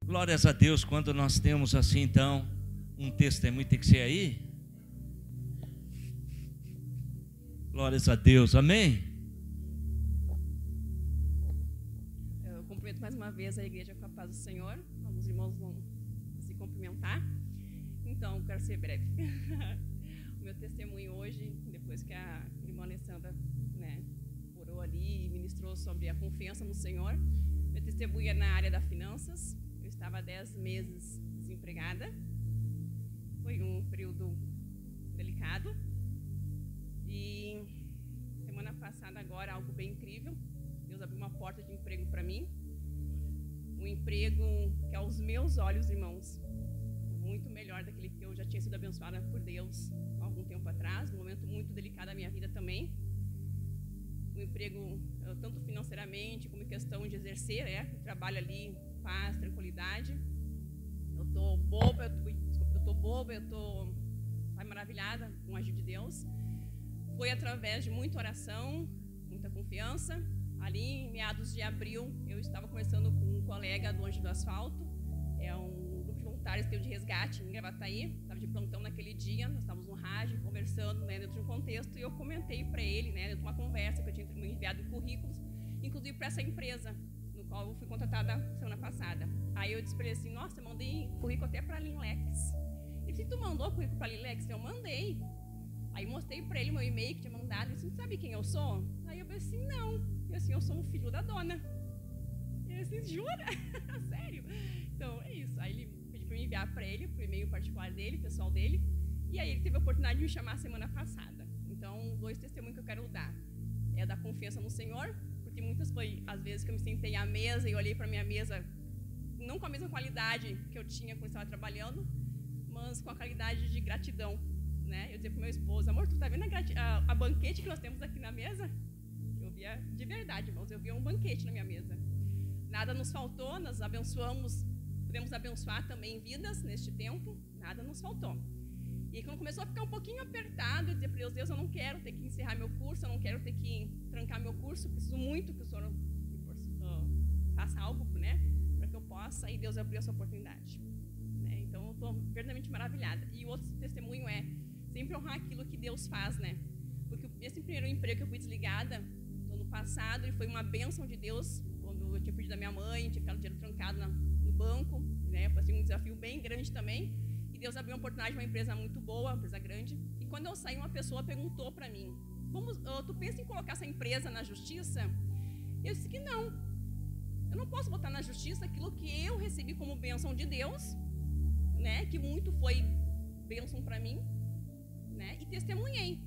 Glórias a Deus. Quando nós temos assim, então, um testemunho, tem que ser aí. Glórias a Deus, amém. Eu cumprimento mais uma vez a igreja com a paz do Senhor. Alguns irmãos vão se cumprimentar. Então, quero ser breve. O meu testemunho hoje, depois que a irmã Alessandra, orou ali e ministrou sobre a confiança no Senhor, meu testemunho é na área das finanças. Eu estava há 10 meses desempregada. Foi um período delicado. E semana passada agora, algo bem incrível. Deus abriu uma porta de emprego para mim. Um emprego que aos meus olhos, irmãos, muito melhor daquele que eu já tinha sido abençoada por Deus há algum tempo atrás. Um momento muito delicado da minha vida também. Um emprego, tanto financeiramente como em questão de exercer, eu trabalho ali, paz, tranquilidade. Eu tô boba, maravilhada com o agir de Deus. Foi através de muita oração, muita confiança. Ali em meados de abril, eu estava conversando com um colega do Anjo do Asfalto. É um grupo de voluntários que tem de resgate em Gravataí. Estava de plantão naquele dia, nós estávamos no rádio conversando dentro de um contexto. E eu comentei para ele, dentro de uma conversa que eu tinha enviado currículos, inclusive para essa empresa, no qual eu fui contratada semana passada. Aí eu disse para ele assim: nossa, eu mandei currículo até para a Linlex. Ele disse: tu mandou currículo para a Linlex? Eu mandei. Aí mostrei para ele meu e-mail que tinha mandado. Ele disse: sabe quem eu sou? Aí eu falei assim: não. Eu assim: eu sou um filho da dona. Ele assim: jura? Sério? Então é isso. Aí ele pediu para eu enviar para ele, pro e-mail particular dele, pessoal dele. E aí ele teve a oportunidade de me chamar semana passada. Então, 2 testemunhos que eu quero dar. É da confiança no Senhor, porque muitas foi as vezes que eu me sentei à mesa e olhei para minha mesa, não com a mesma qualidade que eu tinha quando estava trabalhando, mas com a qualidade de gratidão. Eu dizia pro meu esposo: amor, tu tá vendo a banquete que nós temos aqui na mesa? Eu via de verdade, irmãos, eu via um banquete na minha mesa. Nada nos faltou, nós abençoamos, podemos abençoar também vidas neste tempo, nada nos faltou. E quando começou a ficar um pouquinho apertado, eu dizia para Deus: eu não quero ter que encerrar meu curso, eu não quero ter que trancar meu curso, preciso muito que o Senhor faça algo, para que eu possa, e Deus abriu essa oportunidade. Então eu estou verdadeiramente maravilhada. E o outro testemunho é sempre honrar aquilo que Deus faz, Porque esse primeiro emprego que eu fui desligada no ano passado, e foi uma bênção de Deus, quando eu tinha perdido a minha mãe, tinha ficado o dinheiro trancado no banco, Passei um desafio bem grande também, e Deus abriu uma oportunidade de uma empresa muito boa, uma empresa grande. E quando eu saí, uma pessoa perguntou para mim: tu pensa em colocar essa empresa na justiça? Eu disse que não. Eu não posso botar na justiça aquilo que eu recebi como bênção de Deus, que muito foi bênção para mim, e testemunhei.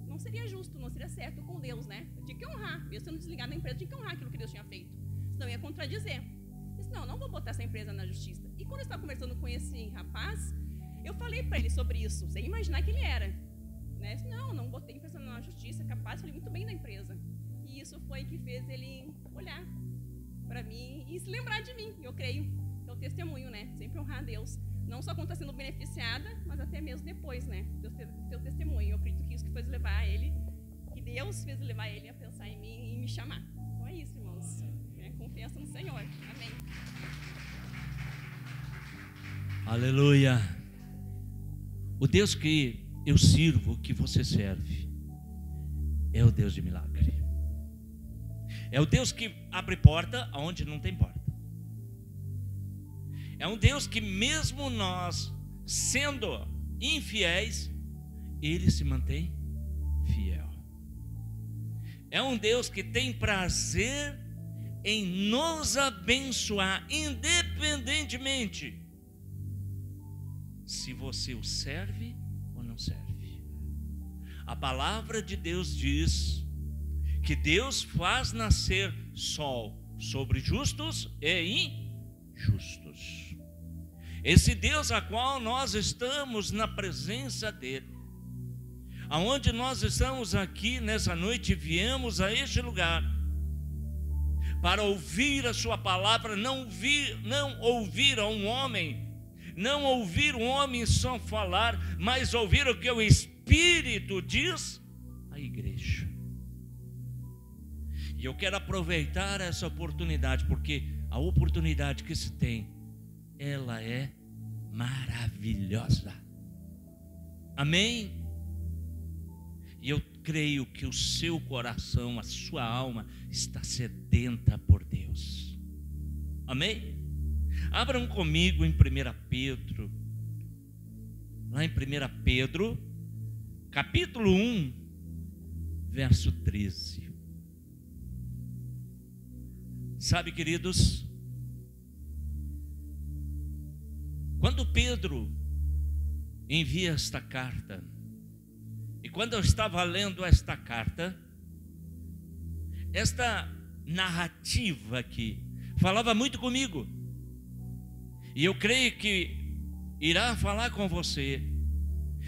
Não seria justo, não seria certo com Deus, Eu tinha que honrar, mesmo sendo desligado da empresa, eu tinha que honrar aquilo que Deus tinha feito, senão ia contradizer. Eu disse: não vou botar essa empresa na justiça. E quando eu estava conversando com esse rapaz, eu falei para ele sobre isso, sem imaginar que ele era. Eu disse: não botei a empresa na justiça, capaz, falei muito bem da empresa. E isso foi que fez ele olhar para mim e se lembrar de mim, eu creio. Que é o testemunho, Sempre honrar a Deus. Não só quando está sendo beneficiada, mas até mesmo depois, Deus ter o testemunho. Eu acredito que isso que fez levar ele, que Deus fez levar ele a pensar em mim e me chamar. Então é isso, irmãos. Confiança no Senhor. Amém. Aleluia. O Deus que eu sirvo, que você serve, é o Deus de milagre. É o Deus que abre porta onde não tem porta. É um Deus que, mesmo nós sendo infiéis, Ele se mantém fiel. É um Deus que tem prazer em nos abençoar, independentemente se você o serve ou não serve. A palavra de Deus diz que Deus faz nascer sol sobre justos e injustos. Esse Deus a qual nós estamos na presença dele, aonde nós estamos aqui nessa noite, viemos a este lugar para ouvir a sua palavra, não ouvir a um homem, não ouvir um homem só falar, mas ouvir o que o Espírito diz à igreja. E eu quero aproveitar essa oportunidade, porque a oportunidade que se tem ela é maravilhosa. Amém? E eu creio que o seu coração, a sua alma está sedenta por Deus. Amém? Abram comigo em 1 Pedro. Lá em 1 Pedro, capítulo 1, verso 13. Sabe, queridos, quando Pedro envia esta carta, e quando eu estava lendo esta carta, esta narrativa aqui falava muito comigo, e eu creio que irá falar com você.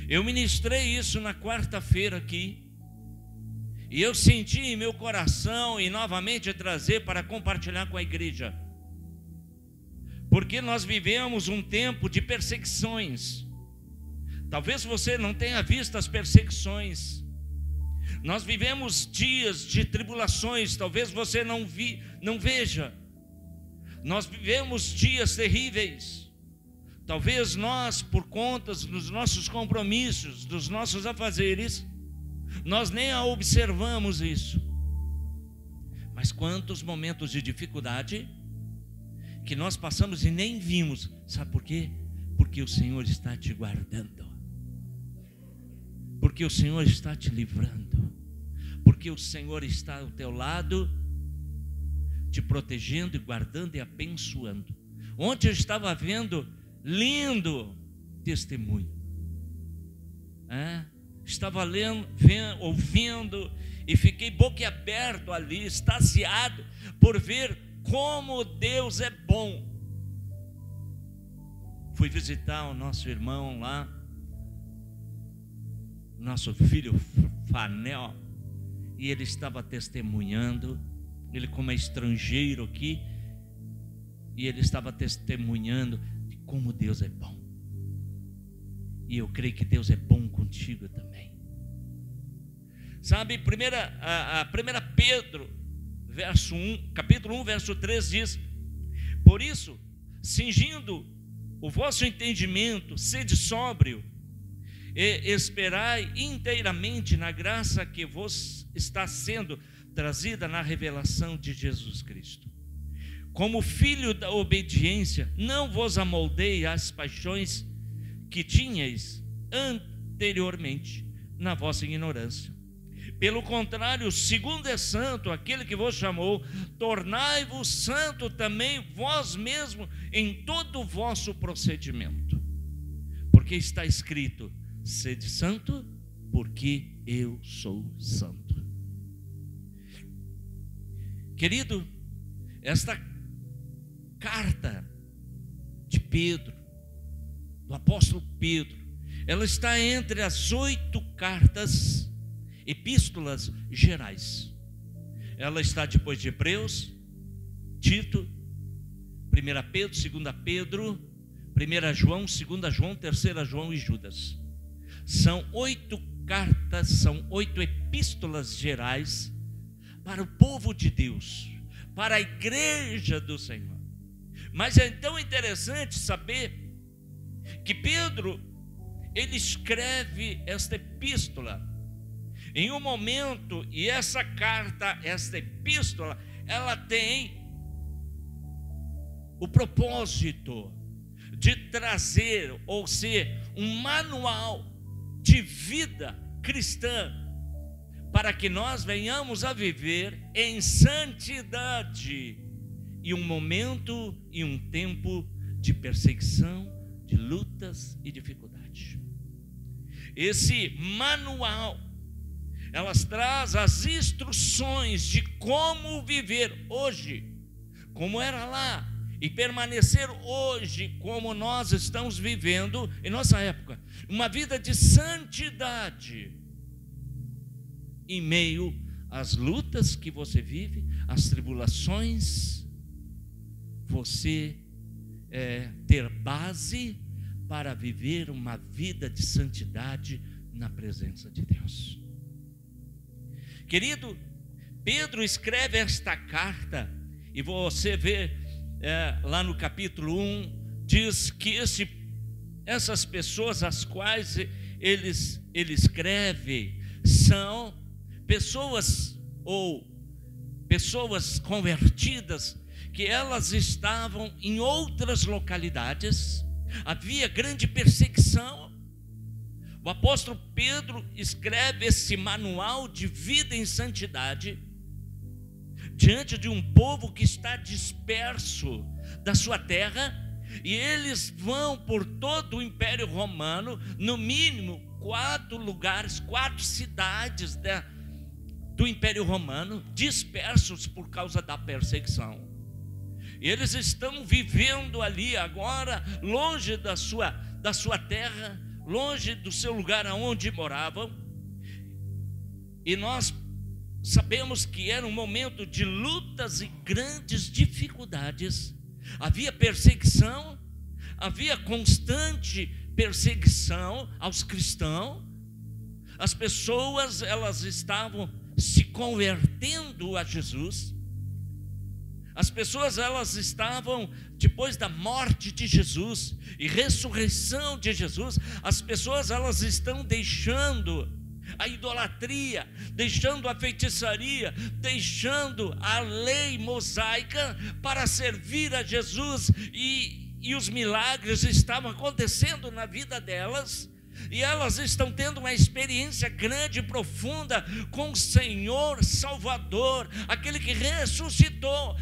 Eu ministrei isso na quarta-feira aqui, e eu senti em meu coração e novamente trazer para compartilhar com a igreja, porque nós vivemos um tempo de perseguições. Talvez você não tenha visto as perseguições. Nós vivemos dias de tribulações, talvez você não veja. Nós vivemos dias terríveis. Talvez nós, por conta dos nossos compromissos, dos nossos afazeres, nós nem observamos isso. Mas quantos momentos de dificuldade que nós passamos e nem vimos. Sabe por quê? Porque o Senhor está te guardando, porque o Senhor está te livrando, porque o Senhor está ao teu lado, te protegendo e guardando e abençoando. Ontem eu estava vendo lindo testemunho, estava ouvindo e fiquei boquiaberto ali, extasiado por ver como Deus é bom. Fui visitar o nosso irmão lá, nosso filho Fanel, e ele estava testemunhando, ele como é estrangeiro aqui, e ele estava testemunhando de como Deus é bom. E eu creio que Deus é bom contigo também. Sabe, 1 Pedro, verso 1, capítulo 1, verso 3 diz: por isso, cingindo o vosso entendimento, sede sóbrio, e esperai inteiramente na graça que vos está sendo trazida na revelação de Jesus Cristo. Como filho da obediência, não vos amoldei às paixões que tinhais anteriormente na vossa ignorância. Pelo contrário, segundo é santo aquele que vos chamou, tornai-vos santo também vós mesmo em todo o vosso procedimento. Porque está escrito: sede santo, porque eu sou santo. Querido, esta carta de Pedro, do apóstolo Pedro, ela está entre as 8 cartas, epístolas gerais. Ela está depois de Hebreus, Tito, 1 Pedro, 2 Pedro, 1 João, 2 João, 3 João e Judas. São 8 cartas, são 8 epístolas gerais para o povo de Deus, para a igreja do Senhor. Mas é tão interessante saber que Pedro, ele escreve esta epístola em um momento, e essa carta, esta epístola, ela tem o propósito de trazer, ou ser um manual de vida cristã, para que nós venhamos a viver em santidade, em um momento e um tempo de perseguição, de lutas e dificuldade. Esse manual, elas trazem as instruções de como viver hoje, como era lá, e permanecer hoje como nós estamos vivendo em nossa época, uma vida de santidade, em meio às lutas que você vive, às tribulações, você ter base para viver uma vida de santidade na presença de Deus. Querido, Pedro escreve esta carta, e você vê lá no capítulo 1, diz que essas pessoas às quais ele escreve são pessoas convertidas, que elas estavam em outras localidades, havia grande perseguição. O apóstolo Pedro escreve esse manual de vida em santidade diante de um povo que está disperso da sua terra, e eles vão por todo o Império Romano, no mínimo 4 lugares, 4 cidades do Império Romano, dispersos por causa da perseguição. E eles estão vivendo ali agora, longe da sua terra, longe do seu lugar aonde moravam. E nós sabemos que era um momento de lutas e grandes dificuldades. Havia perseguição, havia constante perseguição aos cristãos. As pessoas, elas estavam se convertendo a Jesus. As pessoas, elas estavam, depois da morte de Jesus e ressurreição de Jesus, as pessoas, elas estão deixando a idolatria, deixando a feitiçaria, deixando a lei mosaica para servir a Jesus, e os milagres estavam acontecendo na vida delas, e elas estão tendo uma experiência grande e profunda com o Senhor Salvador, aquele que ressuscitou,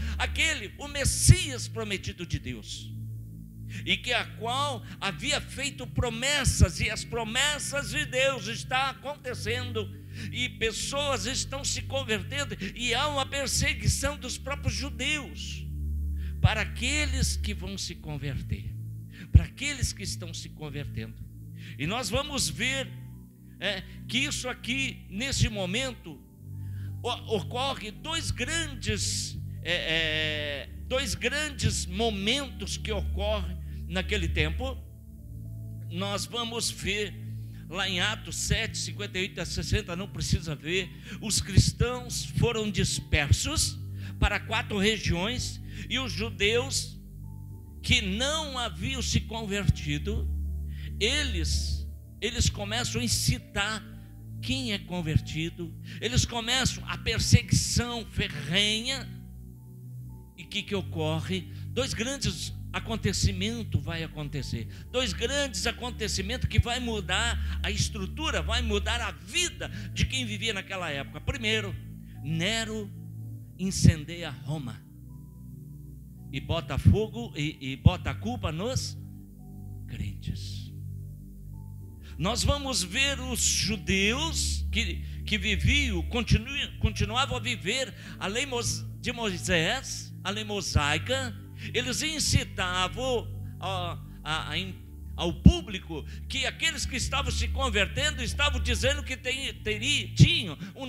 o Messias prometido de Deus, e que a qual havia feito promessas, e as promessas de Deus estão acontecendo, e pessoas estão se convertendo, e há uma perseguição dos próprios judeus para aqueles que vão se converter, para aqueles que estão se convertendo. E nós vamos ver que isso aqui, nesse momento, ocorre dois grandes momentos que ocorrem naquele tempo. Nós vamos ver lá em Atos 7, 58 a 60, não precisa ver. Os cristãos foram dispersos para 4 regiões, e os judeus que não haviam se convertido, eles começam a incitar quem é convertido, eles começam a perseguição ferrenha. E o que ocorre? 2 grandes acontecimentos vai acontecer, 2 grandes acontecimentos que vai mudar a estrutura, vai mudar a vida de quem vivia naquela época. Primeiro, Nero incendeia Roma e bota fogo e bota a culpa nos crentes. Nós vamos ver os judeus que viviam, continuavam a viver a lei de Moisés, a lei mosaica. Eles incitavam ao público que aqueles que estavam se convertendo estavam dizendo que tinham um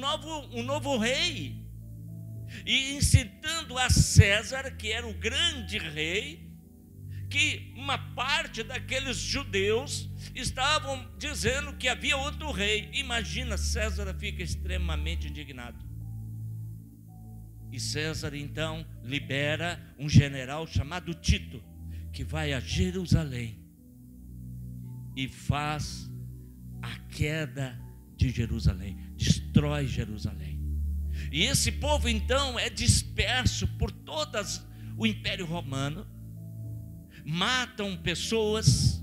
novo rei, e incitando a César, que era o grande rei, que uma parte daqueles judeus estavam dizendo que havia outro rei. Imagina, César fica extremamente indignado. E César então libera um general chamado Tito, que vai a Jerusalém e faz a queda de Jerusalém, destrói Jerusalém. E esse povo então é disperso por todo o Império Romano, matam pessoas,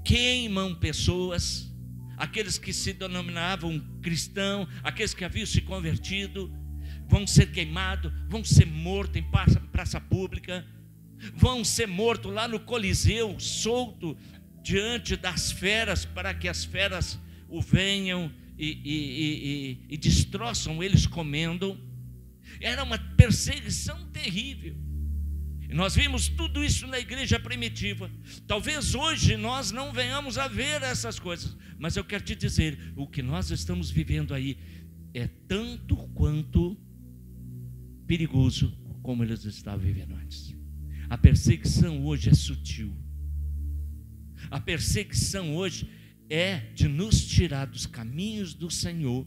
queimam pessoas, aqueles que se denominavam cristãos, aqueles que haviam se convertido, vão ser queimados, vão ser mortos em praça pública, vão ser mortos lá no Coliseu, solto diante das feras, para que as feras o venham e destroçam eles comendo. Era uma perseguição terrível. E nós vimos tudo isso na igreja primitiva. Talvez hoje nós não venhamos a ver essas coisas, mas eu quero te dizer, o que nós estamos vivendo aí é tanto quanto perigoso como eles estavam vivendo antes. A perseguição hoje é sutil. A perseguição hoje é de nos tirar dos caminhos do Senhor,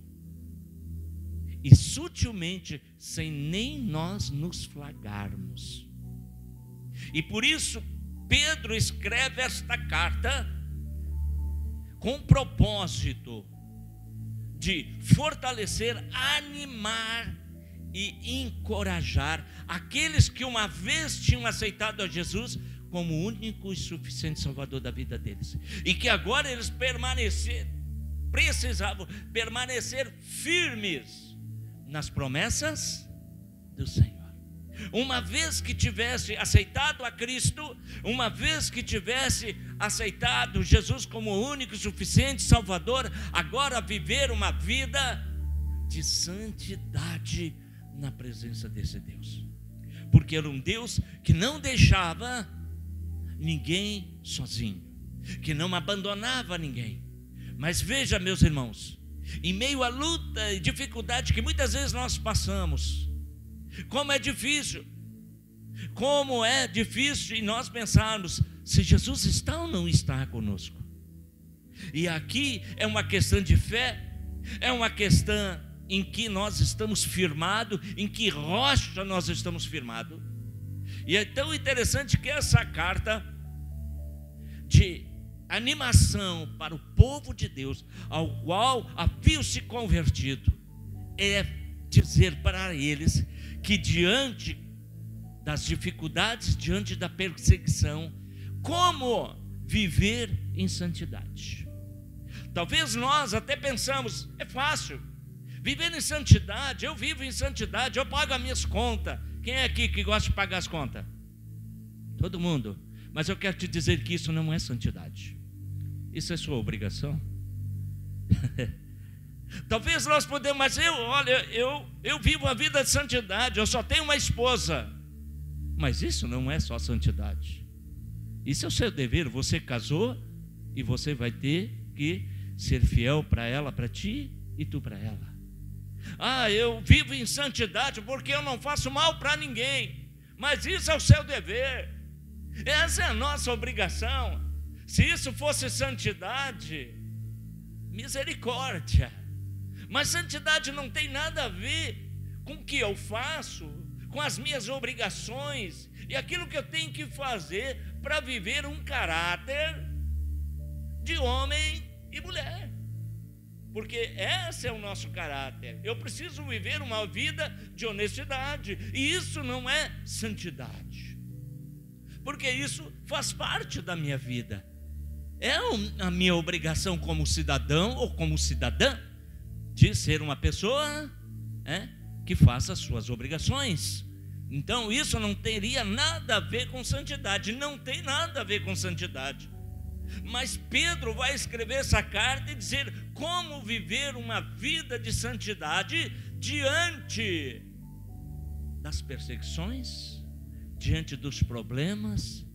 e sutilmente, sem nem nós nos flagrarmos. E por isso Pedro escreve esta carta com o propósito de fortalecer, animar e encorajar aqueles que uma vez tinham aceitado a Jesus como o único e suficiente Salvador da vida deles, e que agora eles precisavam permanecer firmes nas promessas do Senhor. Uma vez que tivesse aceitado a Cristo, uma vez que tivesse aceitado Jesus como o único e suficiente Salvador, agora viver uma vida de santidade na presença desse Deus, porque era um Deus que não deixava ninguém sozinho, que não abandonava ninguém. Mas veja, meus irmãos, em meio à luta e dificuldade que muitas vezes nós passamos, como é difícil em nós pensarmos se Jesus está ou não está conosco. E aqui é uma questão de fé, é uma questão em que nós estamos firmados, em que rocha nós estamos firmados. E é tão interessante que essa carta de animação para o povo de Deus, ao qual haviam se convertido, é dizer para eles que diante das dificuldades, diante da perseguição, como viver em santidade. Talvez nós até pensamos, é fácil viver em santidade, eu vivo em santidade, eu pago as minhas contas. Quem é aqui que gosta de pagar as contas? Todo mundo. Mas eu quero te dizer que isso não é santidade, isso é sua obrigação. Talvez nós podemos, mas eu vivo a vida de santidade, eu só tenho uma esposa. Mas isso não é só santidade, isso é o seu dever. Você casou e você vai ter que ser fiel para ela, para ti, e tu para ela. Eu vivo em santidade porque eu não faço mal para ninguém. Mas isso é o seu dever, essa é a nossa obrigação. Se isso fosse santidade, misericórdia. Mas santidade não tem nada a ver com o que eu faço, com as minhas obrigações e aquilo que eu tenho que fazer para viver um caráter de homem e mulher. Porque esse é o nosso caráter. Eu preciso viver uma vida de honestidade, e isso não é santidade, porque isso faz parte da minha vida. É a minha obrigação como cidadão ou como cidadã de ser uma pessoa que faça as suas obrigações. Então isso não teria nada a ver com santidade, não tem nada a ver com santidade. Mas Pedro vai escrever essa carta e dizer como viver uma vida de santidade diante das perseguições, diante dos problemas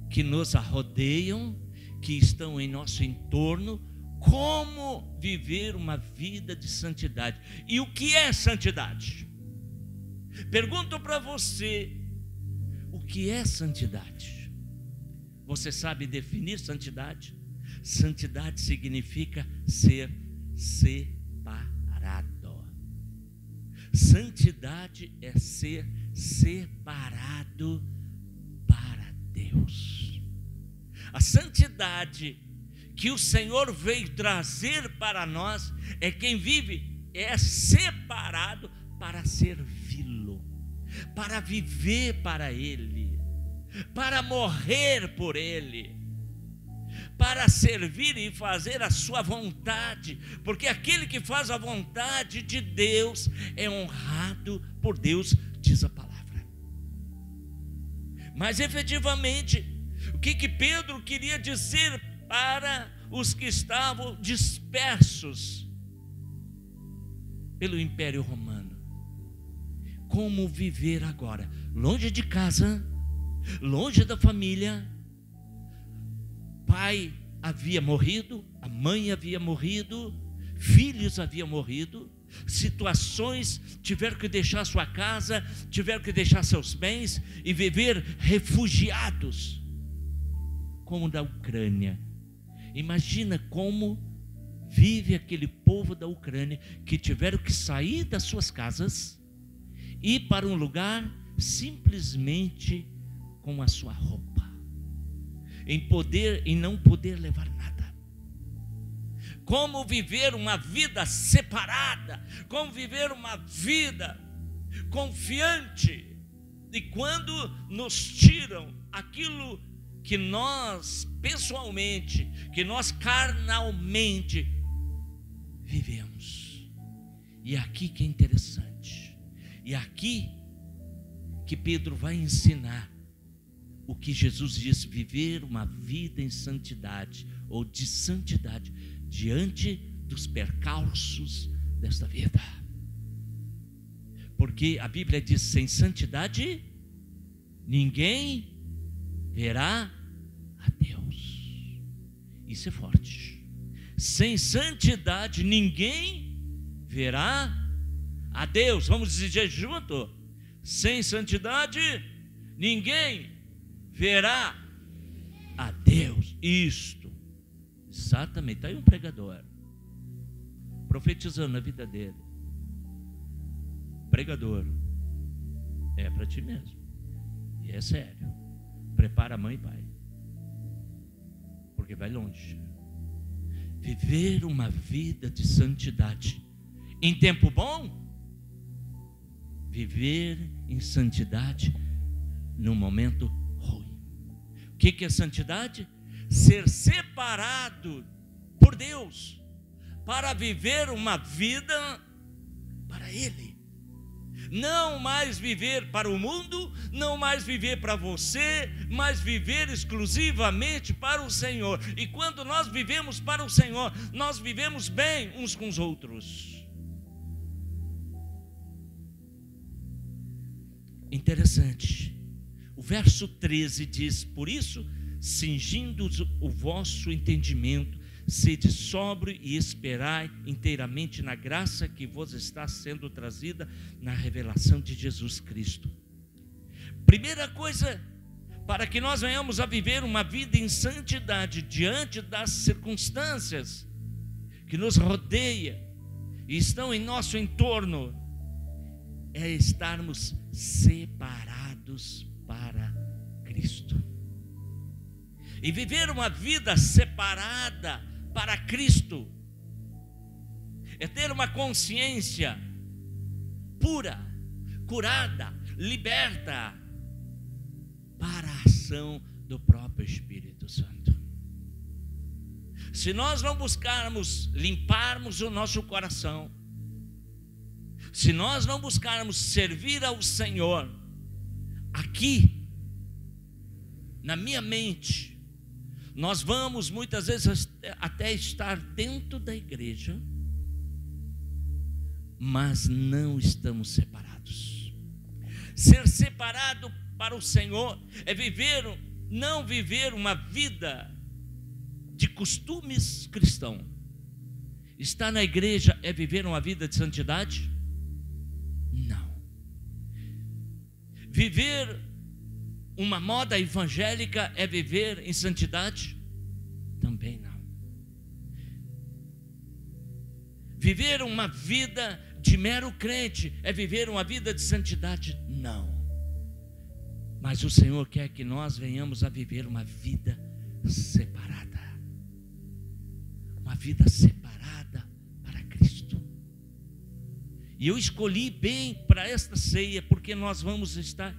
que nos arrodeiam, que estão em nosso entorno. Como viver uma vida de santidade. E o que é santidade? Pergunto para você, o que é santidade? Você sabe definir santidade? Santidade significa ser separado. Santidade é ser separado para Deus. A santidade que o Senhor veio trazer para nós é quem vive, é separado para servi-lo, para viver para Ele, para morrer por Ele, para servir e fazer a sua vontade, porque aquele que faz a vontade de Deus é honrado por Deus, diz a palavra. Mas efetivamente, o que Pedro queria dizer para os que estavam dispersos pelo Império Romano? Como viver agora, longe de casa, longe da família. Pai havia morrido, a mãe havia morrido, filhos haviam morrido, situações, tiveram que deixar sua casa, tiveram que deixar seus bens e viver refugiados, como da Ucrânia. Imagina como vive aquele povo da Ucrânia, que tiveram que sair das suas casas, ir para um lugar simplesmente com a sua roupa. em não poder levar nada. Como viver uma vida separada, como viver uma vida confiante. E quando nos tiram aquilo que nós pessoalmente, que nós carnalmente vivemos. E aqui que é interessante. E aqui que Pedro vai ensinar o que Jesus diz: viver uma vida em santidade, ou de santidade, diante dos percalços desta vida. Porque a Bíblia diz: sem santidade ninguém verá a Deus. Isso é forte. Sem santidade ninguém verá a Deus. Vamos dizer junto: sem santidade ninguém verá a Deus. Isto, exatamente. Está aí um pregador profetizando na vida dele. Pregador, é para ti mesmo, e é sério. Prepara mãe e pai, porque vai longe. Viver uma vida de santidade em tempo bom, viver em santidade num momento ruim. O que é santidade? Ser separado por Deus para viver uma vida para Ele. Não mais viver para o mundo, não mais viver para você, mas viver exclusivamente para o Senhor. E quando nós vivemos para o Senhor, nós vivemos bem uns com os outros. Interessante. O verso 13 diz: por isso, cingindo o vosso entendimento, sede sóbrio e esperai inteiramente na graça que vos está sendo trazida na revelação de Jesus Cristo. Primeira coisa, para que nós venhamos a viver uma vida em santidade diante das circunstâncias que nos rodeiam e estão em nosso entorno, é estarmos separados para Cristo. E viver uma vida separada para Cristo é ter uma consciência pura, curada, liberta para a ação do próprio Espírito Santo. Se nós não buscarmos limparmos o nosso coração, se nós não buscarmos servir ao Senhor aqui na minha mente, nós vamos muitas vezes até estar dentro da igreja, mas não estamos separados. Ser separado para o Senhor é não viver uma vida de costumes cristãos. Estar na igreja é viver uma vida de santidade? Não. Viver uma moda evangélica é viver em santidade? Também não. Viver uma vida de mero crente é viver uma vida de santidade? Não. Mas o Senhor quer que nós venhamos a viver uma vida separada. Uma vida separada para Cristo. E eu escolhi bem para esta ceia, porque nós vamos estar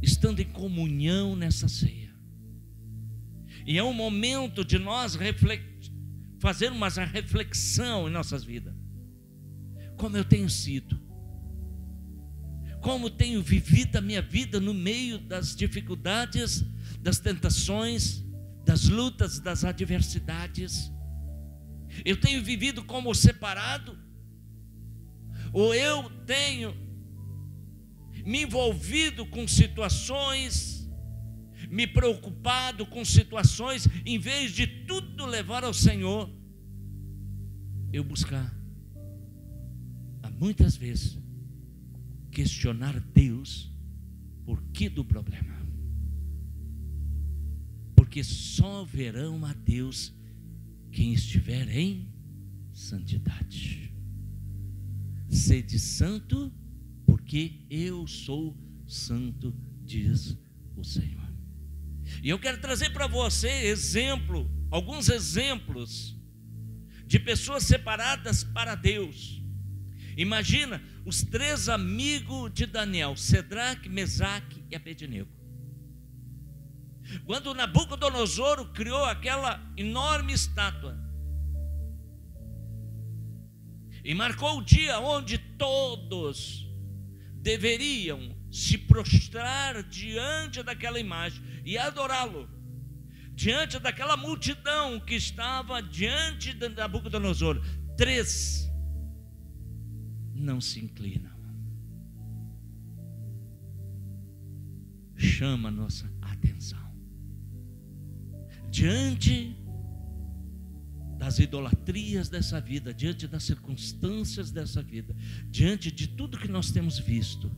estando em comunhão nessa ceia. E é um momento de nós fazer uma reflexão em nossas vidas. Como eu tenho sido, como tenho vivido a minha vida no meio das dificuldades, das tentações, das lutas, das adversidades. Eu tenho vivido como separado, ou eu tenho me envolvido com situações, me preocupado com situações, em vez de tudo levar ao Senhor, eu buscar, muitas vezes, questionar Deus por que do problema. Porque só verão a Deus quem estiver em santidade. Sede santo, porque eu sou santo, diz o Senhor. E eu quero trazer para você alguns exemplos de pessoas separadas para Deus. Imagina os 3 amigos de Daniel, Sedraque, Mesaque e Abednego. Quando Nabucodonosor criou aquela enorme estátua e marcou o dia onde todos deveriam se prostrar diante daquela imagem e adorá-lo, diante daquela multidão que estava diante de Nabucodonosor, 3 não se inclinam. Chama nossa atenção. Diante das idolatrias dessa vida, diante das circunstâncias dessa vida, diante de tudo que nós temos visto,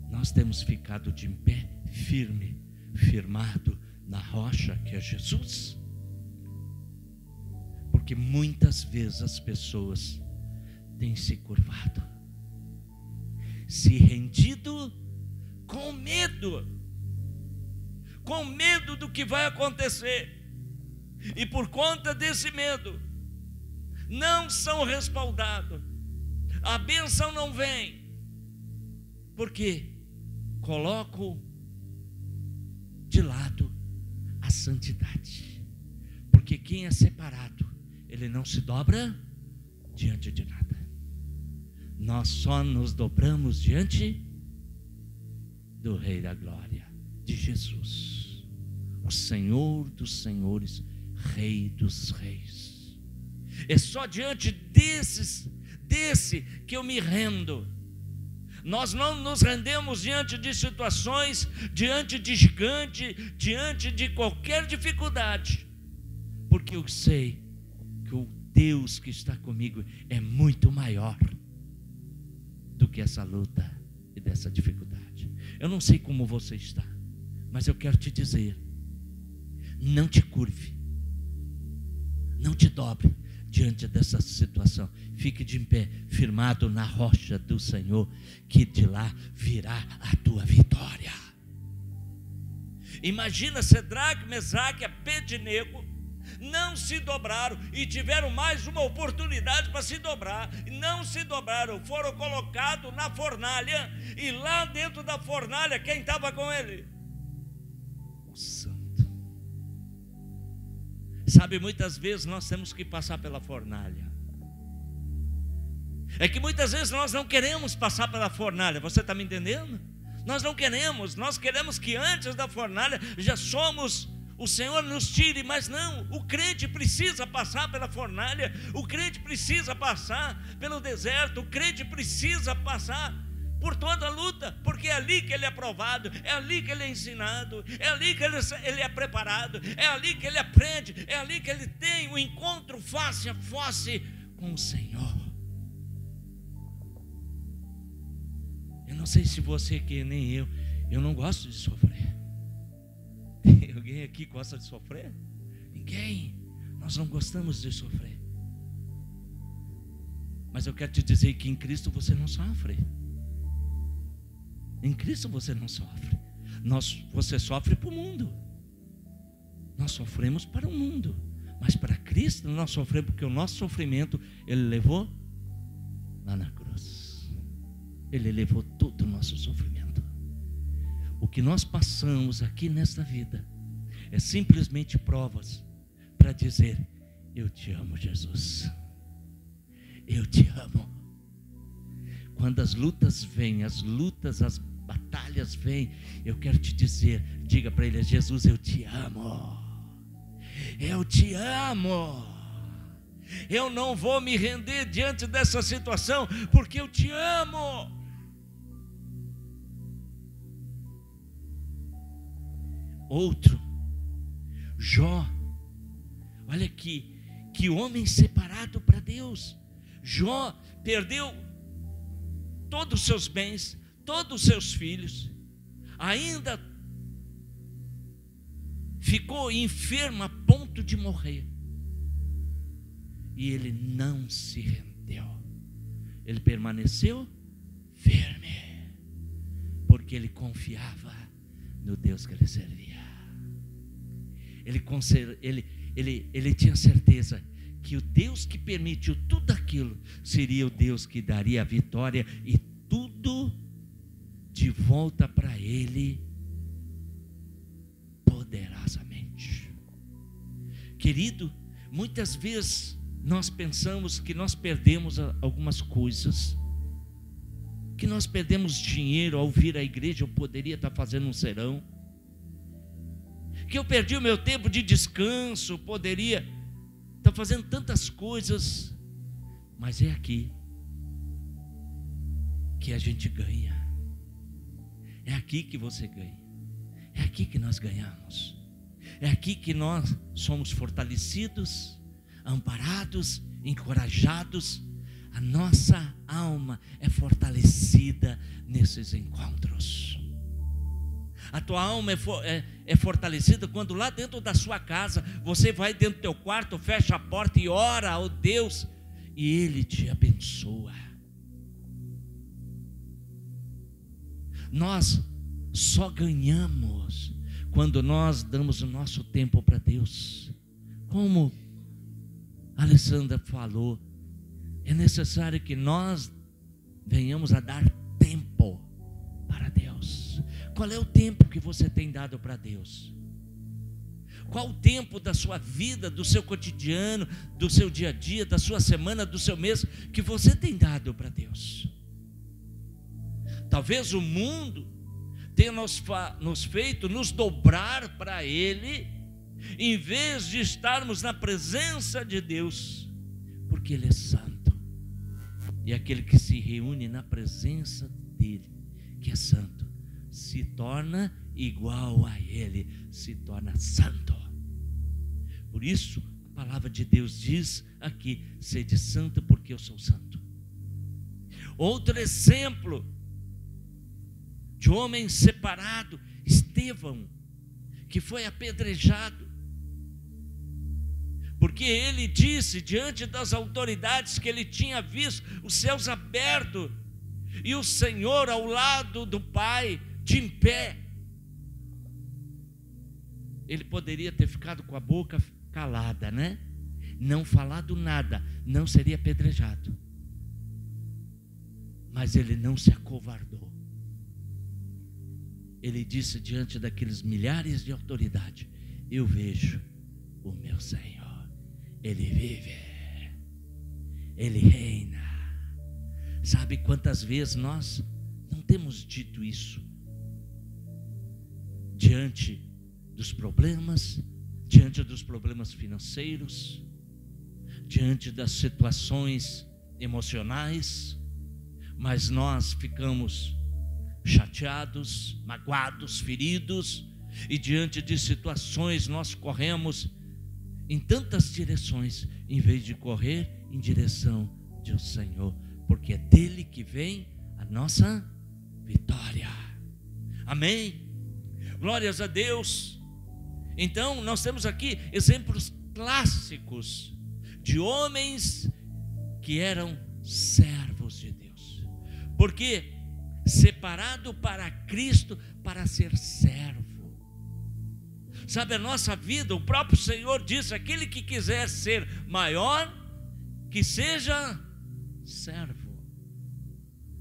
nós temos ficado de pé, firmado na rocha que é Jesus. Porque muitas vezes as pessoas têm se curvado, se rendido com medo do que vai acontecer, e por conta desse medo não são respaldados, a bênção não vem, porque colocam de lado a santidade. Porque quem é separado, ele não se dobra diante de nada. Nós só nos dobramos diante do Rei da Glória, de Jesus, o Senhor dos senhores, Rei dos reis. É só diante desse que eu me rendo. Nós não nos rendemos diante de situações, diante de gigante, diante de qualquer dificuldade, porque eu sei que o Deus que está comigo é muito maior do que essa luta e dessa dificuldade. Eu não sei como você está, mas eu quero te dizer: não te curve, não te dobre diante dessa situação. Fique de pé, firmado na rocha do Senhor, que de lá virá a tua vitória. Imagina Sedraque, Mesaque e Abednego não se dobraram e tiveram mais uma oportunidade para se dobrar, não se dobraram, foram colocados na fornalha, e lá dentro da fornalha quem estava com ele? O Santo. Sabe, muitas vezes nós temos que passar pela fornalha. É que muitas vezes nós não queremos passar pela fornalha. Você está me entendendo? Nós não queremos. Nós queremos que antes da fornalha já somos, o Senhor nos tire. Mas não, o crente precisa passar pela fornalha. O crente precisa passar pelo deserto. O crente precisa passar por toda a luta, porque é ali que ele é aprovado, é ali que ele é ensinado, é ali que ele é preparado, é ali que ele aprende, é ali que ele tem o encontro face a face com o Senhor. Eu não sei se você, que nem eu não gosto de sofrer. Tem alguém aqui que gosta de sofrer? Ninguém. Nós não gostamos de sofrer. Mas eu quero te dizer que em Cristo você não sofre. Em Cristo você não sofre. Você sofre para o mundo. Nós sofremos para o mundo. Mas para Cristo nós sofremos, porque o nosso sofrimento Ele levou lá na cruz. Ele levou todo o nosso sofrimento. O que nós passamos aqui nesta vida é simplesmente provas para dizer: eu te amo, Jesus. Eu te amo. Quando as lutas vêm, as batalhas vêm, eu quero te dizer, diga para ele: Jesus, eu te amo. Eu te amo. Eu não vou me render diante dessa situação, porque eu te amo. Outro, Jó. Olha aqui, que homem separado para Deus. Jó perdeu todos os seus bens, todos os seus filhos, ainda ficou enfermo a ponto de morrer, e ele não se rendeu. Ele permaneceu firme, porque ele confiava no Deus que ele servia. Ele tinha certeza que o Deus que permitiu tudo aquilo seria o Deus que daria a vitória e tudo de volta para ele poderosamente. Querido, muitas vezes nós pensamos que nós perdemos algumas coisas, que nós perdemos dinheiro ao vir à igreja. Eu poderia estar fazendo um serão, que eu perdi o meu tempo de descanso, poderia estar fazendo tantas coisas, mas é aqui que a gente ganha, é aqui que você ganha, é aqui que nós ganhamos, é aqui que nós somos fortalecidos, amparados, encorajados. A nossa alma é fortalecida nesses encontros. A tua alma é fortalecida quando lá dentro da sua casa, você vai dentro do teu quarto, fecha a porta e ora ao Deus, e Ele te abençoa. Nós só ganhamos quando nós damos o nosso tempo para Deus. Como a Alessandra falou, é necessário que nós venhamos a dar tempo para Deus. Qual é o tempo que você tem dado para Deus? Qual o tempo da sua vida, do seu cotidiano, do seu dia a dia, da sua semana, do seu mês, que você tem dado para Deus? Talvez o mundo tenha nos feito nos dobrar para Ele, em vez de estarmos na presença de Deus, porque Ele é santo, e aquele que se reúne na presença dEle, que é santo, se torna igual a Ele, se torna santo. Por isso a palavra de Deus diz aqui: sede santo porque eu sou santo. Outro exemplo de homem separado, Estevão, que foi apedrejado, porque ele disse diante das autoridades que ele tinha visto os céus abertos e o Senhor ao lado do Pai, de em pé. Ele poderia ter ficado com a boca calada, né? Não falado nada, não seria apedrejado. Mas ele não se acovardou. Ele disse diante daqueles milhares de autoridades: eu vejo o meu Senhor, Ele vive, Ele reina. Sabe quantas vezes nós não temos dito isso? Diante dos problemas financeiros, diante das situações emocionais, mas nós ficamos chateados, magoados, feridos, e diante de situações nós corremos em tantas direções, em vez de correr em direção do Senhor, porque é dele que vem a nossa vitória. Amém? Glórias a Deus. Então nós temos aqui exemplos clássicos de homens que eram servos de Deus, porque separado para Cristo, para ser servo. Sabe, a nossa vida, o próprio Senhor disse: aquele que quiser ser maior, que seja servo.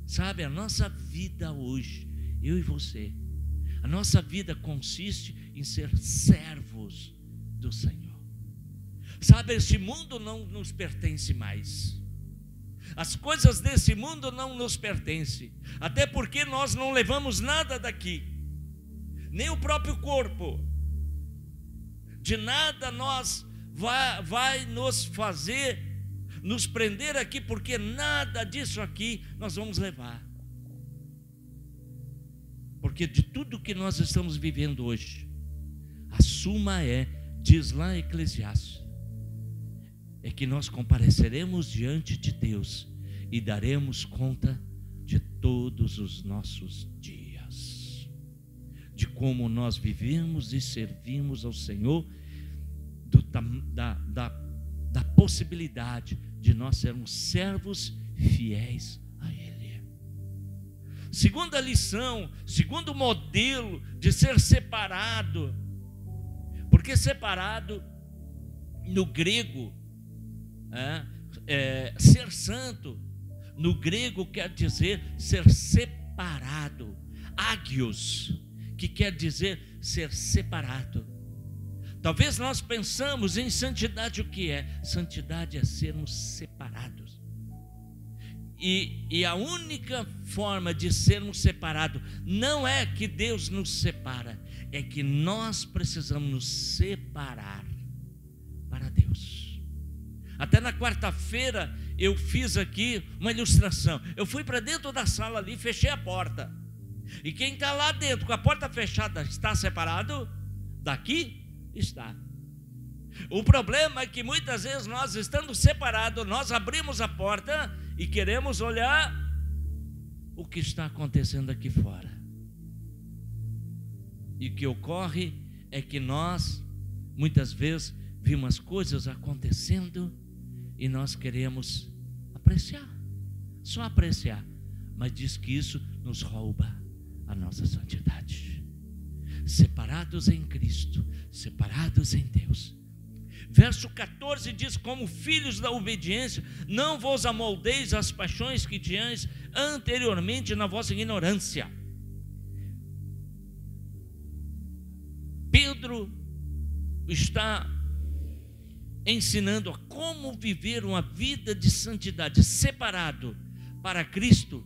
Sabe, a nossa vida hoje, eu e você, a nossa vida consiste em ser servos do Senhor. Sabe, este mundo não nos pertence mais. As coisas desse mundo não nos pertencem, até porque nós não levamos nada daqui, nem o próprio corpo. De nada nós vai nos fazer, nos prender aqui, porque nada disso aqui nós vamos levar. Porque de tudo que nós estamos vivendo hoje, a suma diz lá Eclesiastes, é que nós compareceremos diante de Deus e daremos conta de todos os nossos dias, de como nós vivemos e servimos ao Senhor, da possibilidade de nós sermos servos fiéis a Ele. segunda lição, segundo modelo de ser separado. Porque separado, no grego, ser santo, no grego quer dizer ser separado. Agios, que quer dizer ser separado. Talvez nós pensamos em santidade, o que é? Santidade é sermos separados. E a única forma de sermos separados não é que Deus nos separa, é que nós precisamos nos separar para Deus. Até na quarta-feira eu fiz aqui uma ilustração. Eu fui para dentro da sala ali, fechei a porta. E quem está lá dentro com a porta fechada está separado? Daqui está. O problema é que muitas vezes nós, estando separados, nós abrimos a porta e queremos olhar o que está acontecendo aqui fora. E o que ocorre é que nós, muitas vezes, vimos as coisas acontecendo e nós queremos apreciar, só apreciar, mas diz que isso nos rouba a nossa santidade. Separados em Cristo, separados em Deus. Verso 14 diz: como filhos da obediência, não vos amoldeis às paixões que tinhais anteriormente na vossa ignorância. Pedro está ensinando a como viver uma vida de santidade, separado para Cristo.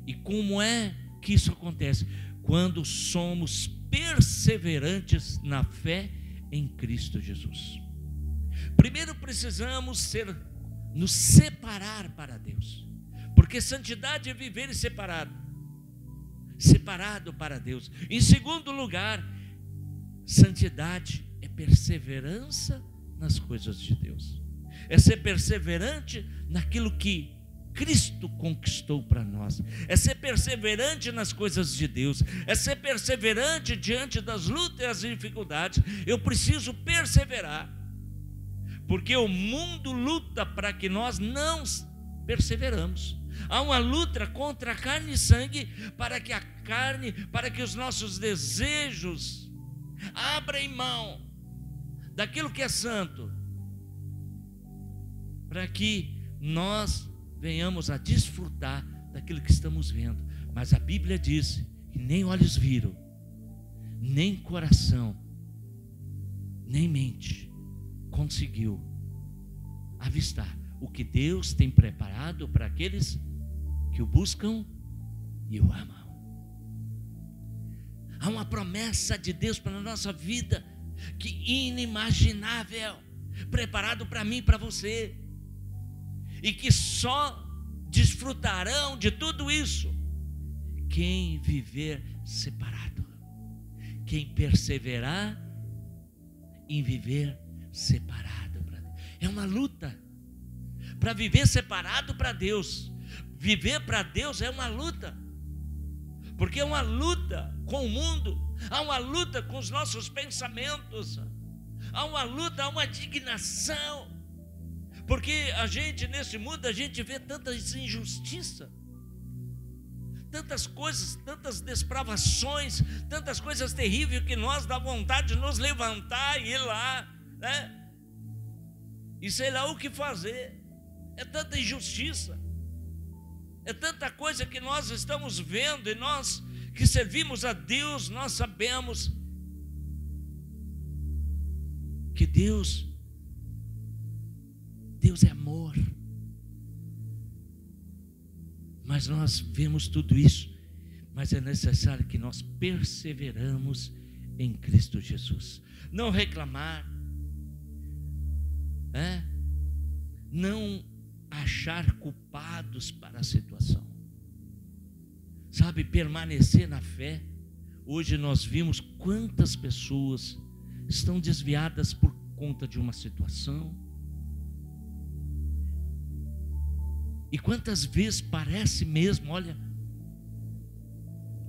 E como é que isso acontece? Quando somos perseverantes na fé em Cristo Jesus. Primeiro precisamos nos separar para Deus, porque santidade é viver separado para Deus. Em segundo lugar, santidade é perseverança nas coisas de Deus, é ser perseverante naquilo que Cristo conquistou para nós, é ser perseverante nas coisas de Deus, é ser perseverante diante das lutas e as dificuldades. Eu preciso perseverar, porque o mundo luta para que nós não perseveramos. Há uma luta contra a carne e sangue, para que os nossos desejos abrem mão daquilo que é santo, para que nós venhamos a desfrutar daquilo que estamos vendo. Mas a Bíblia diz que nem olhos viram, nem coração, nem mente conseguiu avistar o que Deus tem preparado para aqueles que o buscam e o amam. Há uma promessa de Deus para a nossa vida que inimaginável, preparado para mim e para você, e que só desfrutarão de tudo isso quem viver separado, quem perseverar em viver separado para Deus. É uma luta para viver separado para Deus. Viver para Deus é uma luta, porque é uma luta com o mundo, há uma luta com os nossos pensamentos, há uma luta, há uma indignação, porque a gente, nesse mundo, a gente vê tanta injustiça, tantas coisas, tantas depravações, tantas coisas terríveis que nós dá vontade de nos levantar e ir lá, né? E sei lá o que fazer. É tanta injustiça, é tanta coisa que nós estamos vendo, e nós que servimos a Deus, nós sabemos que Deus é amor. Mas nós vemos tudo isso, mas é necessário que nós perseveramos em Cristo Jesus. Não reclamar, não achar culpados para a situação, sabe, permanecer na fé. Hoje nós vimos quantas pessoas estão desviadas por conta de uma situação, e quantas vezes parece mesmo, olha,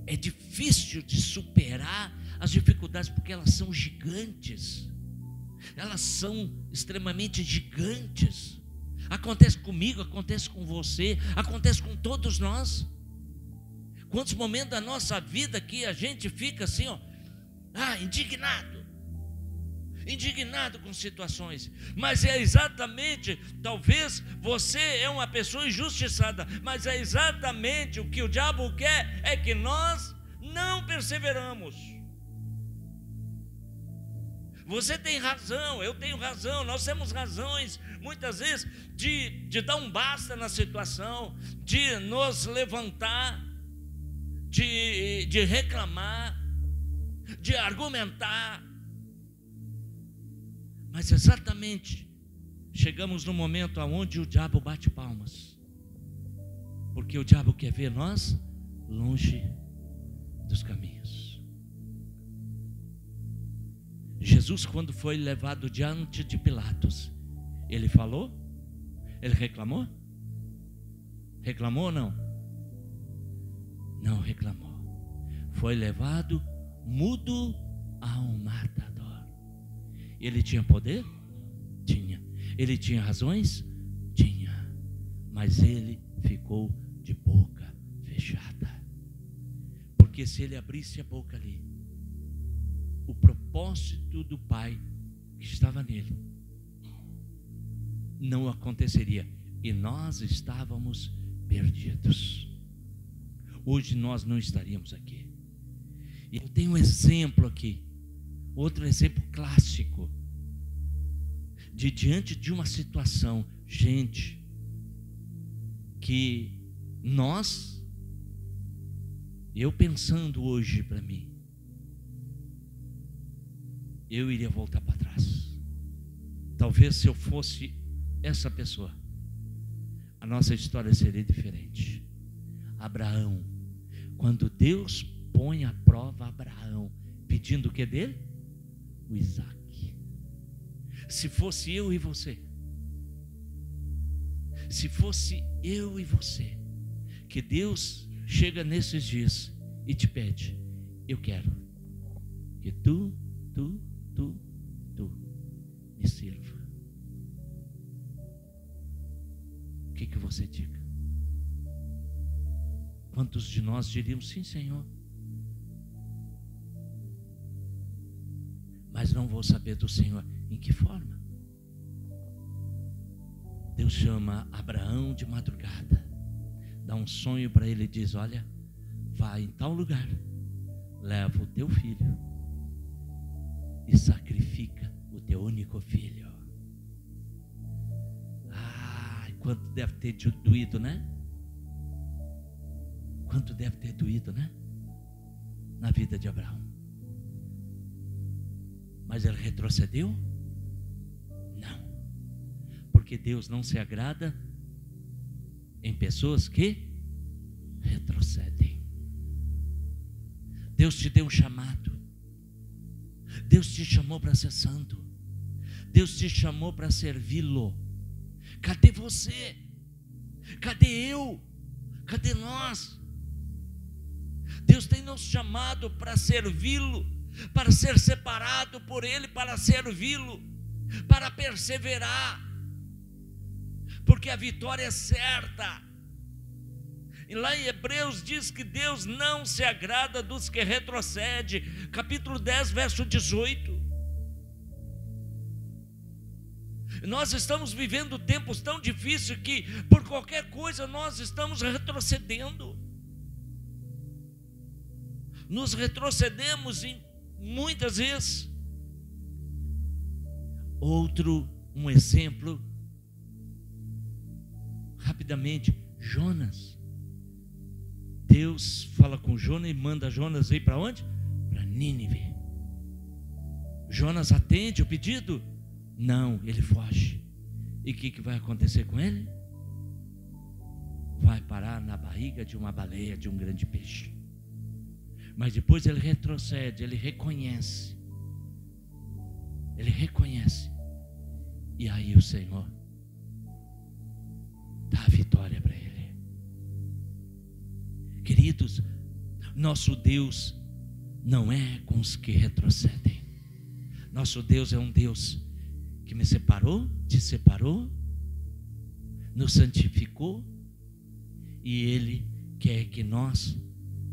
é difícil de superar as dificuldades, porque elas são gigantes, elas são extremamente gigantes. Acontece comigo, acontece com você, acontece com todos nós. Quantos momentos da nossa vida que a gente fica assim, ó, indignado com situações, mas é exatamente, talvez você é uma pessoa injustiçada, mas é exatamente o que o diabo quer, é que nós não perseveramos. Você tem razão, eu tenho razão, nós temos razões, muitas vezes, de dar um basta na situação, de nos levantar, de reclamar, de argumentar. Mas exatamente chegamos no momento onde o diabo bate palmas, porque o diabo quer ver nós longe dos caminhos. Jesus, quando foi levado diante de Pilatos, ele falou? Ele reclamou? Reclamou ou não? Não reclamou. Foi levado mudo a um matador. Ele tinha poder? Tinha. Ele tinha razões? Tinha. Mas ele ficou de boca fechada. Porque se ele abrisse a boca ali, o propósito do Pai que estava nele não aconteceria. E nós estávamos perdidos. Hoje nós não estaríamos aqui. E eu tenho um exemplo aqui. Outro exemplo clássico de diante de uma situação, gente, que eu pensando hoje para mim, eu iria voltar para trás. Talvez se eu fosse essa pessoa, a nossa história seria diferente. Abraão, quando Deus põe à prova Abraão, pedindo o que dele? O Isaac. Se fosse eu e você, que Deus chega nesses dias e te pede: eu quero que tu me sirva, o que você diga? Quantos de nós diríamos: sim, Senhor, mas não vou saber do Senhor em que forma? Deus chama Abraão de madrugada, dá um sonho para ele e diz: olha, vai em tal lugar, leva o teu filho e sacrifica o teu único filho. Quanto deve ter doído, né? Quanto deve ter doído, né? Na vida de Abraão. Mas ele retrocedeu? Não. Porque Deus não se agrada em pessoas que retrocedem. Deus te deu um chamado. Deus te chamou para ser santo. Deus te chamou para servi-lo. Cadê você? Cadê eu? Cadê nós? Deus tem nos chamado para servi-lo, para ser separado por Ele, para servi-lo, para perseverar, porque a vitória é certa. E lá em Hebreus diz que Deus não se agrada dos que retrocedem, capítulo 10, verso 18. Nós estamos vivendo tempos tão difíceis que por qualquer coisa nós estamos retrocedendo. Nos retrocedemos muitas vezes. Um exemplo, rapidamente, Jonas. Deus fala com Jonas e manda Jonas ir para onde? Para Nínive. Jonas atende o pedido? Não, ele foge. E o que vai acontecer com ele? Vai parar na barriga de uma baleia, de um grande peixe. Mas depois ele retrocede, ele reconhece. E aí o Senhor dá a vitória para ele. Queridos, nosso Deus não é com os que retrocedem. Nosso Deus é um Deus que me separou, te separou, nos santificou, e Ele quer que nós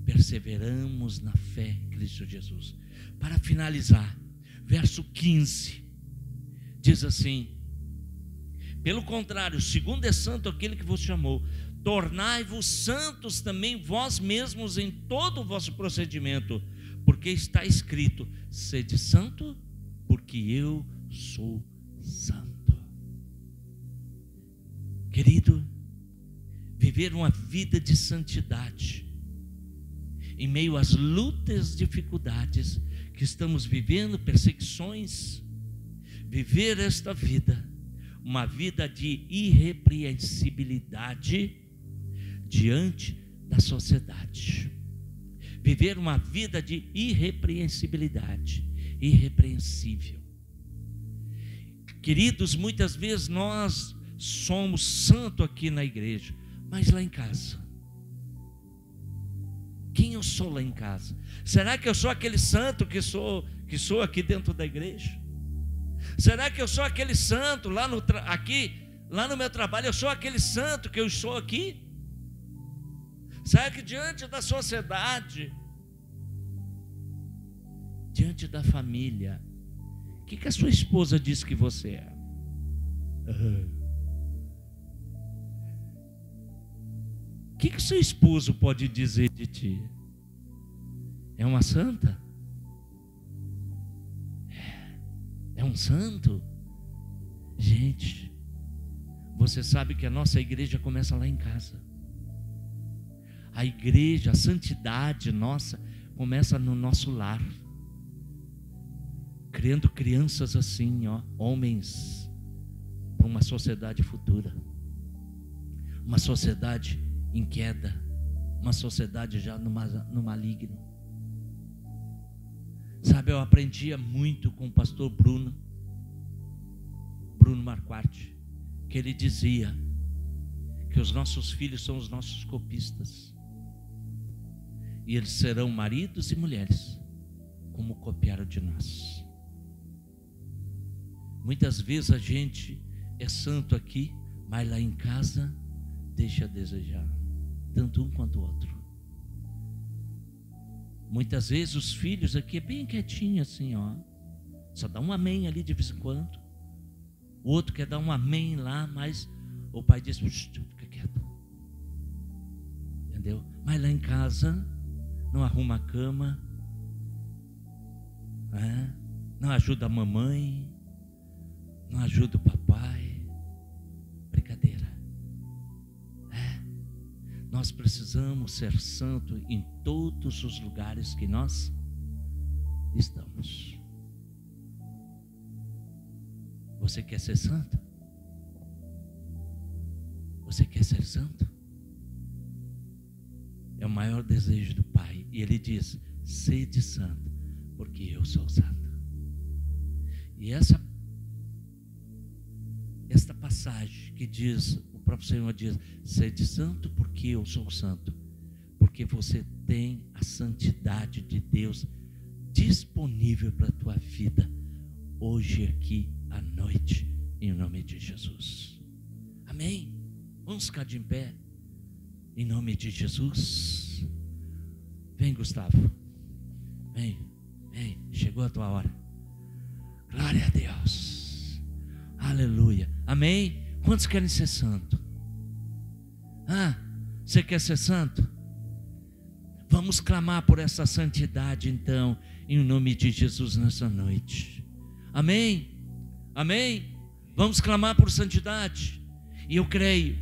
perseveramos na fé em Cristo Jesus. Para finalizar, verso 15, diz assim: pelo contrário, segundo é santo aquele que vos chamou, tornai-vos santos também vós mesmos em todo o vosso procedimento, porque está escrito: sede santo, porque eu sou santo. Querido, viver uma vida de santidade em meio às lutas, dificuldades que estamos vivendo, perseguições, viver esta vida, uma vida de irrepreensibilidade diante da sociedade, viver uma vida de irrepreensibilidade, irrepreensível. Queridos, muitas vezes nós somos santos aqui na igreja, mas lá em casa, quem eu sou lá em casa? Será que eu sou aquele santo que sou aqui dentro da igreja? Será que eu sou aquele santo lá no meu trabalho? Eu sou aquele santo que eu sou aqui? Será que diante da sociedade, diante da família, o que a sua esposa diz que você é? O que o seu esposo pode dizer de ti? É uma santa? É um santo? Gente, você sabe que a nossa igreja começa lá em casa. A igreja, a santidade nossa começa no nosso lar, criando crianças assim, homens para uma sociedade futura, uma sociedade em queda, uma sociedade já no maligno. Sabe, eu aprendia muito com o pastor Bruno Marquardt, que ele dizia que os nossos filhos são os nossos copistas, e eles serão maridos e mulheres como copiaram de nós. Muitas vezes a gente é santo aqui, mas lá em casa deixa a desejar, tanto um quanto o outro. Muitas vezes os filhos aqui é bem quietinho assim, só dá um amém ali de vez em quando. O outro quer dar um amém lá, mas o pai diz: fica quieto. Entendeu? Mas lá em casa não arruma a cama, não ajuda a mamãe, não ajuda o papai. Brincadeira. Nós precisamos ser santos em todos os lugares que nós estamos. Você quer ser santo? Você quer ser santo? É o maior desejo do Pai. E Ele diz: sede santo, porque eu sou santo. E esta passagem que diz, o próprio Senhor diz: sede santo porque eu sou santo, porque você tem a santidade de Deus disponível para a tua vida hoje aqui à noite, em nome de Jesus. Amém? Vamos ficar de pé em nome de Jesus. Vem, Gustavo, vem, chegou a tua hora. Glória a Deus, aleluia, amém? Quantos querem ser santo? Você quer ser santo? Vamos clamar por essa santidade então, em nome de Jesus nessa noite. Amém? Amém? Vamos clamar por santidade. E eu creio,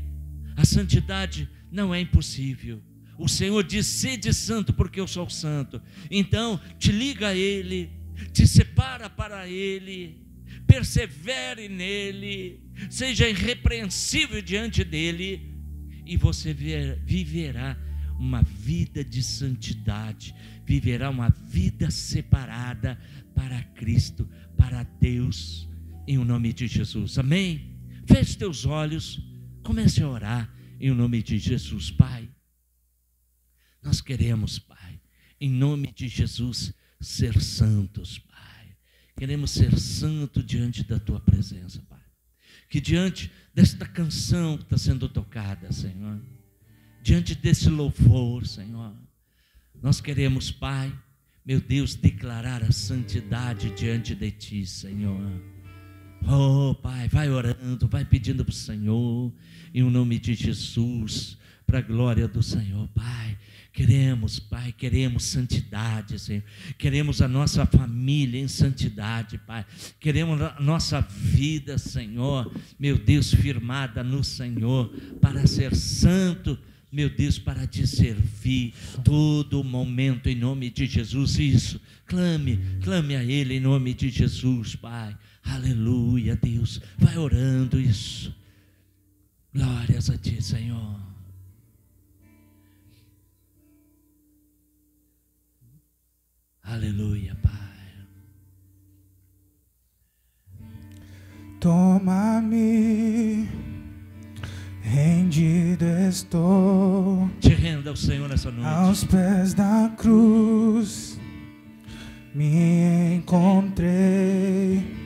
a santidade não é impossível. O Senhor diz: sede santo porque eu sou santo. Então te liga a Ele, te separa para Ele, persevere nele, seja irrepreensível diante dele, e você viverá uma vida de santidade, viverá uma vida separada para Cristo, para Deus, em nome de Jesus. Amém? Feche teus olhos, comece a orar em nome de Jesus. Pai, nós queremos, Pai, em nome de Jesus, ser santos, Pai. Queremos ser santos diante da tua presença, Pai. Que diante desta canção que está sendo tocada, Senhor, diante desse louvor, Senhor, Nós queremos, Pai, meu Deus, declarar a santidade diante de Ti, Senhor. Oh, Pai, vai orando, vai pedindo para o Senhor, em nome de Jesus, para a glória do Senhor, Pai. Queremos, Pai, queremos santidade, Senhor. Queremos a nossa família em santidade, Pai. Queremos a nossa vida, Senhor, meu Deus, firmada no Senhor, para ser santo, meu Deus, para te servir todo momento, em nome de Jesus. Isso, clame a Ele em nome de Jesus, Pai. Aleluia, Deus. Vai orando isso. Glórias a Ti, Senhor. Aleluia, Pai. Toma-me, rendido estou. Te renda ao Senhor nessa noite. Aos pés da cruz me encontrei.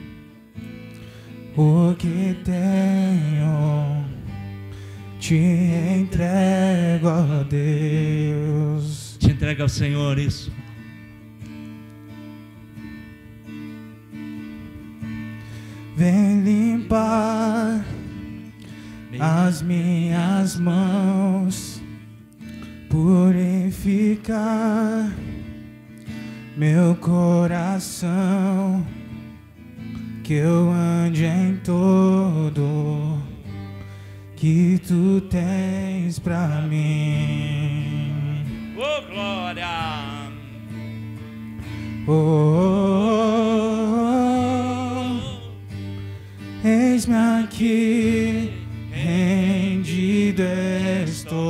O que tenho te entrego, ó Deus. Te entrega ao Senhor isso. Vem limpar as minhas mãos, purificar meu coração, que eu ande em todo que Tu tens pra mim. Oh, glória! Eis-me aqui, rendido estou.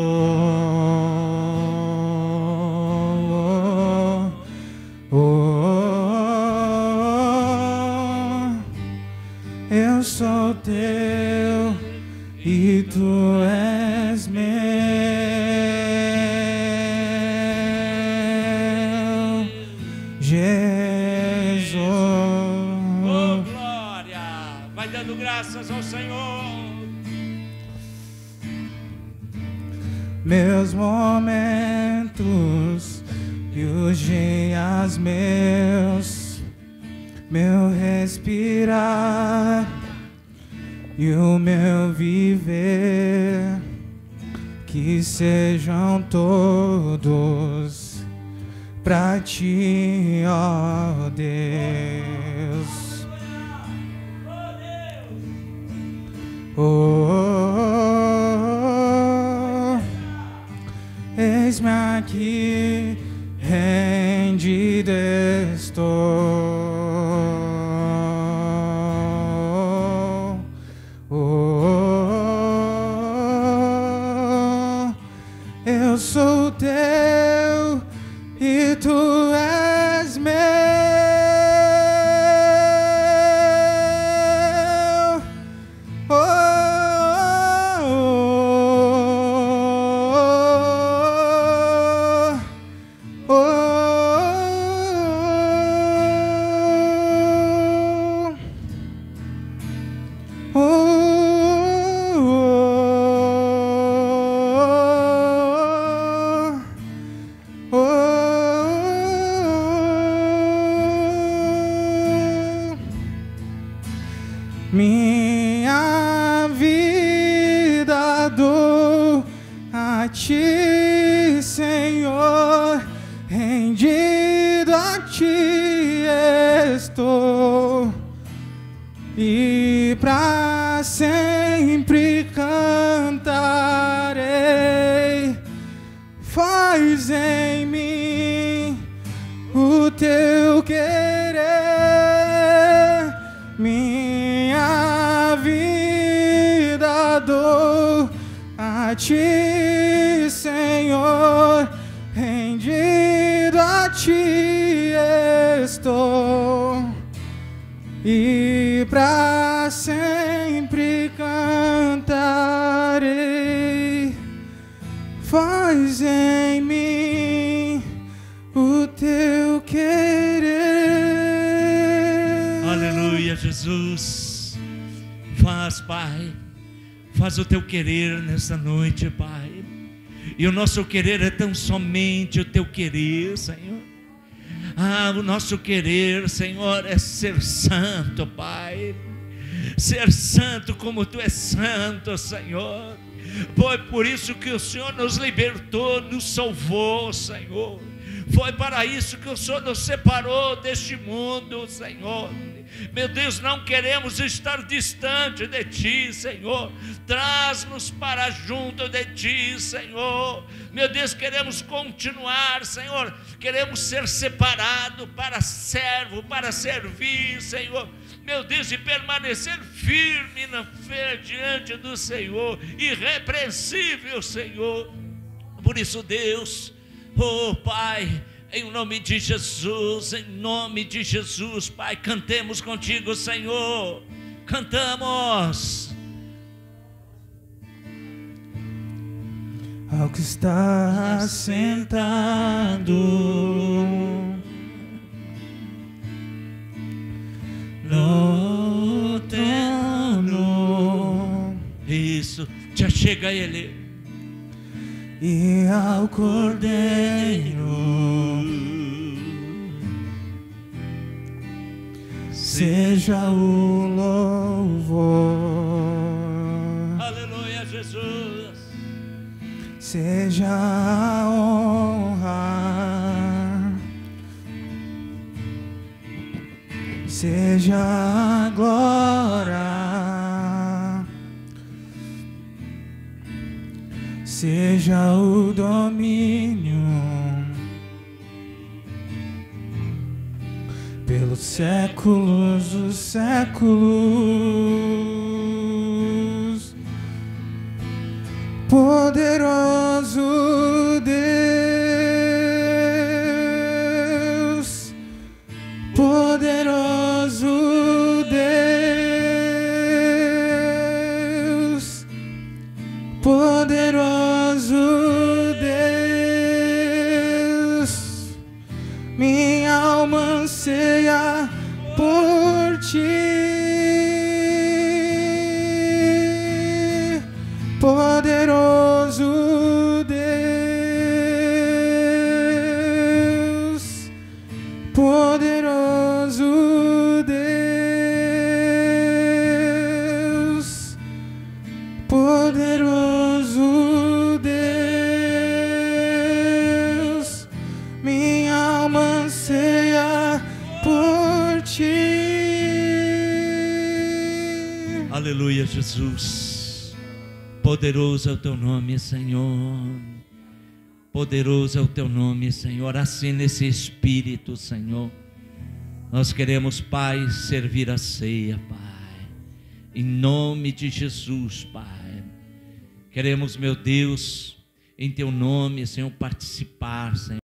Eu sou Teu e Tu és meu, Jesus. Oh, glória! Vai dando graças ao Senhor. Meus momentos e os dias meus, meu respirar e o meu viver, que sejam todos pra Ti, ó Deus. Eis-me aqui, rendido estou. Eu sou Teu e Tu és meu. Minha vida dou a Ti, Senhor, rendido a Ti estou, e pra sempre cantarei. Faz em mim o Teu querer. Minha vida dou a Ti, Senhor, rendido a Ti estou, e pra sempre cantarei. Faz em mim o Teu querer. Aleluia, Jesus. Faz, Pai, faz o Teu querer nessa noite, Pai. E o nosso querer é tão somente o teu querer, Senhor. O nosso querer, Senhor, é ser santo, Pai. Ser santo como tu és santo, Senhor. Foi por isso que o Senhor nos libertou, nos salvou, Senhor. Foi para isso que o Senhor nos separou deste mundo, Senhor. Meu Deus, não queremos estar distante de Ti, Senhor. Traz-nos para junto de Ti, Senhor. Meu Deus, queremos continuar, Senhor. Queremos ser separados para servo, para servir, Senhor. Meu Deus, e permanecer firme na fé diante do Senhor, irrepreensível, Senhor. Por isso, Deus, Pai, em nome de Jesus, Pai, cantemos contigo, Senhor. Cantamos. Ao que está sentado no trono, isso, já chega Ele. E ao Cordeiro seja o louvor, Aleluia, Jesus. seja a honra, seja a glória, seja o domínio pelos séculos dos séculos. Poderoso Deus, poderoso Deus, poderoso Deus, minha alma anseia por Ti. Poderoso Deus, poderoso Deus, poderoso Deus, minha alma anseia por Ti. Aleluia, Jesus. Poderoso é o teu nome, Senhor. Poderoso é o teu nome, Senhor. Assim nesse espírito, Senhor, nós queremos, Pai, servir a ceia, Pai. Em nome de Jesus, Pai. Queremos, meu Deus, em teu nome, Senhor, participar, Senhor.